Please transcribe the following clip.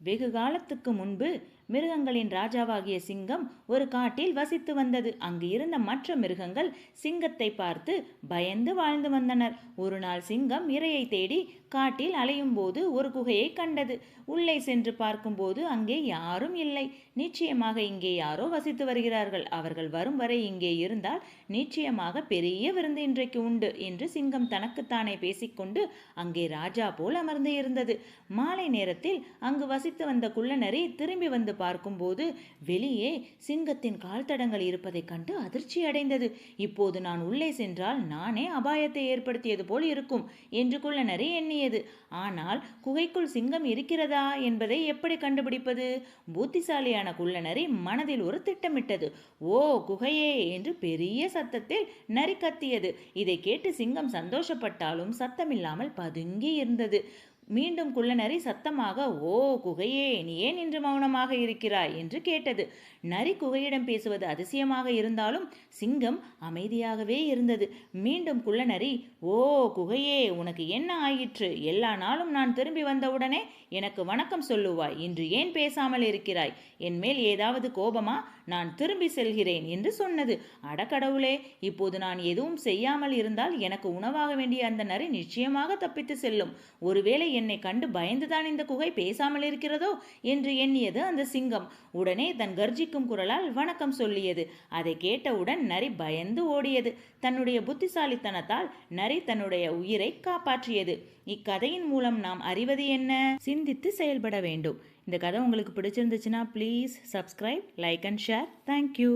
வெகு காலத்துக்கு முன்பு மிருகங்களின் ராஜாவாகிய சிங்கம் ஒரு காட்டில் வசித்து வந்தது. அங்கு இருந்த மற்ற மிருகங்கள் சிங்கத்தை பார்த்து பயந்து வாழ்ந்து வந்தனர். ஒரு நாள் சிங்கம் இரையை தேடி காட்டில் அலையும் போது ஒரு குகையை கண்டது. உள்ளே சென்று பார்க்கும்போது அங்கே யாரும் இல்லை. நிச்சயமாக இங்கே யாரோ வசித்து வருகிறார்கள். அவர்கள் வரும் வரை இங்கே இருந்தால் நிச்சயமாக பெரிய விருந்து இன்றைக்கு உண்டு என்று சிங்கம் தனக்குத்தானே பேசிக்கொண்டு அங்கே ராஜா போல் அமர்ந்து இருந்தது. மாலை நேரத்தில் அங்கு வசித்து வந்த குள்ளநரி திரும்பி வந்து பார்க்கும்போது வெளியே சிங்கத்தின் கால் தடங்கள் இருப்பதைக் கண்டு அதிர்ச்சி அடைந்தது. இப்போது நான் உள்ளே சென்றால் நானே அபாயத்தை ஏற்படுத்தியது போல் இருக்கும் என்று குள்ளநரி எண்ணியது. ஆனால் குகைக்குள் சிங்கம் இருக்கிறதா என்பதை எப்படி கண்டுபிடிப்பது? புத்திசாலியான குள்ளநரி மனதில் ஒரு திட்டமிட்டது. ஓ குகையே என்று பெரிய சத்தத்தில் நரி கத்தியது. இதை கேட்டு சிங்கம் சந்தோஷப்பட்டாலும் சத்தமில்லாமல் பதுங்கி இருந்தது. மீண்டும் குள்ளநரி சத்தமாக, ஓ குகையே, நீ ஏன் இன்று மௌனமாக இருக்கிறாய் என்று கேட்டது. நரி குகையிடம் பேசுவது அதிசயமாக இருந்தாலும் சிங்கம் அமைதியாகவே இருந்தது. மீண்டும் குள்ளநரி, ஓ குகையே, உனக்கு என்ன ஆயிற்று? எல்லா நாளும் நான் திரும்பி வந்தவுடனே எனக்கு வணக்கம் சொல்லுவாய். இன்று ஏன் பேசாமல் இருக்கிறாய்? என் மேல் ஏதாவது கோபமா? நான் திரும்பி செல்கிறேன் என்று சொன்னது. அடக்கடவுளே, இப்போது நான் எதுவும் செய்யாமல் இருந்தால் எனக்கு உணவாக வேண்டிய அந்த நரி நிச்சயமாக தப்பித்து செல்லும். ஒருவேளை என்னை கண்டு பயந்துதான் இந்த குகை பேசாமல் இருக்கிறதோ என்று எண்ணியது அந்த சிங்கம். உடனே தன் கர்ஜிக்கும் குரலால் வணக்கம் சொல்லியது. அதை கேட்டவுடன் நரி பயந்து ஓடியது. தன்னுடைய புத்திசாலித்தனத்தால் நரி தன்னுடைய உயிரை காப்பாற்றியது. இக்கதையின் மூலம் நாம் அறிவது என்ன? சிந்தித்து செயல்பட வேண்டும். இந்த கதை உங்களுக்கு பிடிச்சிருந்துச்சுன்னா please subscribe, like and share. Thank you.